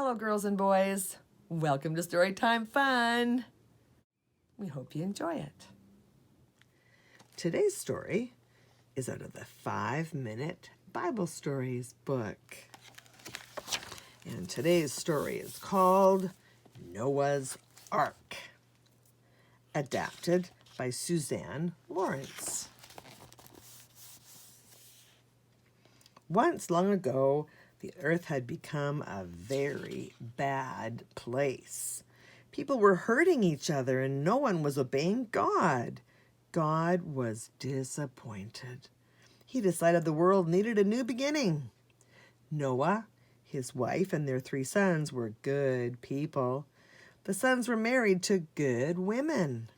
Hello, girls and boys. Welcome to Storytime Fun. We hope you enjoy it. Today's story is out of the 5-Minute Bible Stories book. And today's story is called Noah's Ark, adapted by Suzanne Lawrence. Once long ago, the earth had become a very bad place. People were hurting each other and no one was obeying God. God was disappointed. He decided the world needed a new beginning. Noah, his wife, and their 3 sons were good people. The sons were married to good women.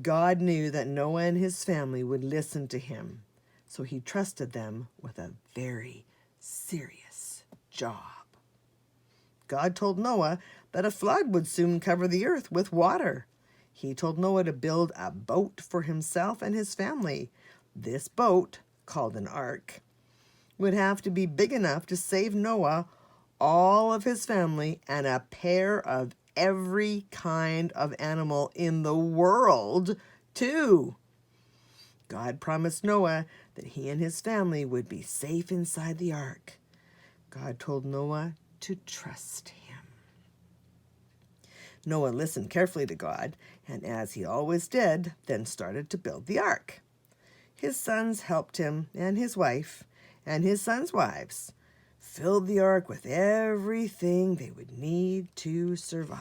God knew that Noah and his family would listen to him, so he trusted them with a very serious job. God told Noah that a flood would soon cover the earth with water. He told Noah to build a boat for himself and his family. This boat, called an ark, would have to be big enough to save Noah, all of his family, and a pair of every kind of animal in the world, too. God promised Noah that he and his family would be safe inside the ark. God told Noah to trust him. Noah listened carefully to God, and as he always did, then started to build the ark. His sons helped him, and his wife, and his sons' wives filled the ark with everything they would need to survive.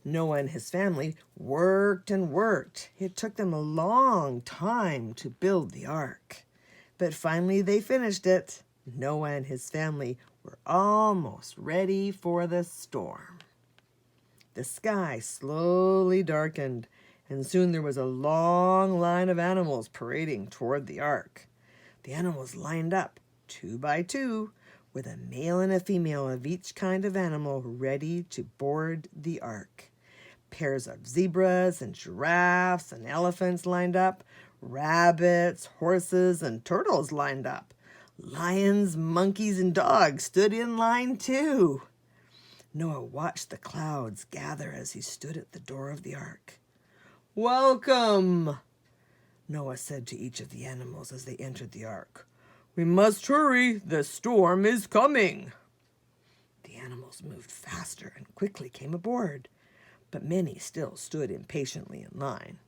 Noah and his family worked and worked. It took them a long time to build the ark, but finally they finished it. Noah and his family were almost ready for the storm. The sky slowly darkened, and soon there was a long line of animals parading toward the ark. The animals lined up 2 by 2, with a male and a female of each kind of animal ready to board the ark. Pairs of zebras and giraffes and elephants lined up. Rabbits, horses, and turtles lined up. Lions, monkeys, and dogs stood in line too. Noah watched the clouds gather as he stood at the door of the ark. "Welcome," Noah said to each of the animals as they entered the ark. "We must hurry, the storm is coming." The animals moved faster and quickly came aboard, but many still stood impatiently in line.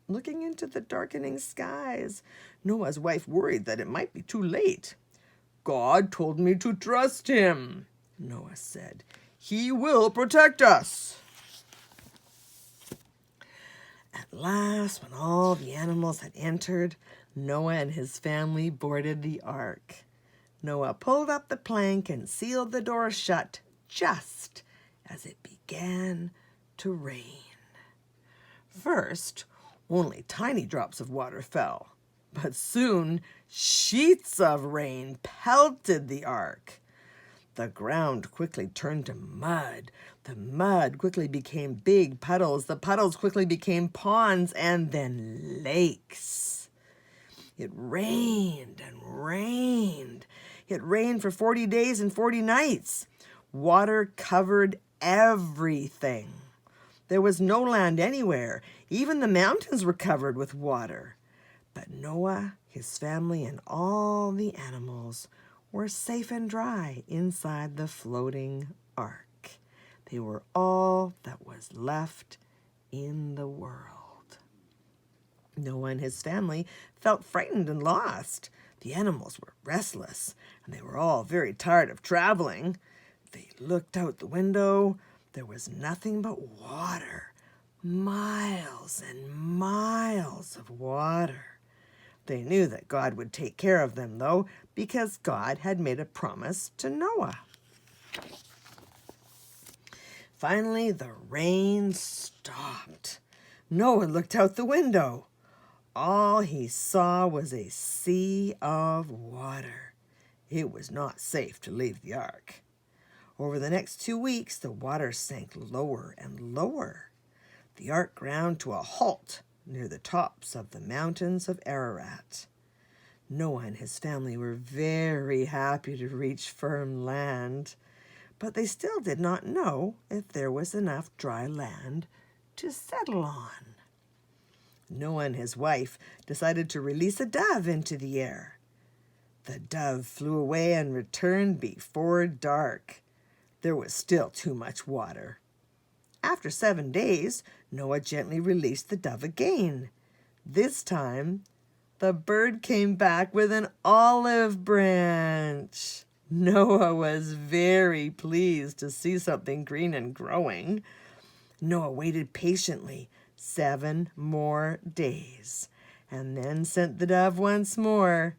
Looking into the darkening skies, Noah's wife worried that it might be too late. "God told me to trust him," Noah said. "He will protect us." At last, when all the animals had entered, Noah and his family boarded the ark. Noah pulled up the plank and sealed the door shut just as it began to rain. First, only tiny drops of water fell, but soon sheets of rain pelted the ark. The ground quickly turned to mud. The mud quickly became big puddles. The puddles quickly became ponds and then lakes. It rained and rained. It rained for 40 days and 40 nights. Water covered everything. There was no land anywhere. Even the mountains were covered with water. But Noah, his family, and all the animals were safe and dry inside the floating ark. They were all that was left in the world. Noah and his family felt frightened and lost. The animals were restless, and they were all very tired of traveling. They looked out the window. There was nothing but water, miles and miles of water. They knew that God would take care of them, though, because God had made a promise to Noah. Finally, the rain stopped. Noah looked out the window. All he saw was a sea of water. It was not safe to leave the ark. Over the next 2 weeks, the water sank lower and lower. The ark ground to a halt near the tops of the mountains of Ararat. Noah and his family were very happy to reach firm land, but they still did not know if there was enough dry land to settle on. Noah and his wife decided to release a dove into the air. The dove flew away and returned before dark. There was still too much water. After 7 days, Noah gently released the dove again. This time, the bird came back with an olive branch. Noah was very pleased to see something green and growing. Noah waited patiently 7 more days and then sent the dove once more.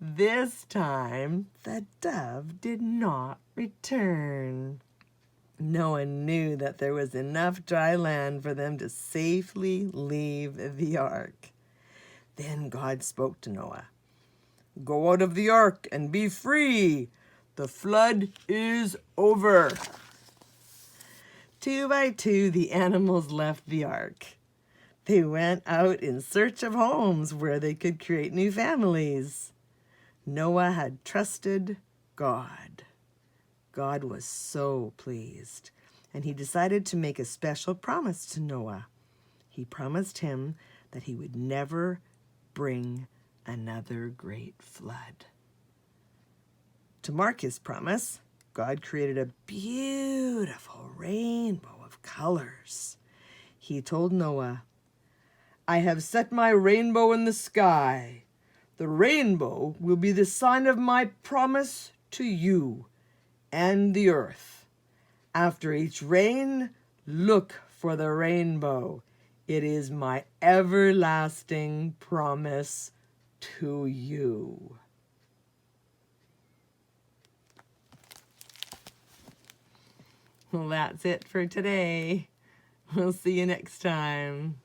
This time, the dove did not return. Noah knew that there was enough dry land for them to safely leave the ark. Then God spoke to Noah. "Go out of the ark and be free. The flood is over." 2 by 2, the animals left the ark. They went out in search of homes where they could create new families. Noah had trusted God. God was so pleased, and he decided to make a special promise to Noah. He promised him that he would never bring another great flood. To mark his promise, God created a beautiful rainbow of colors. He told Noah, "I have set my rainbow in the sky. The rainbow will be the sign of my promise to you and the earth. After each rain, look for the rainbow. It is my everlasting promise to you." Well, that's it for today. We'll see you next time.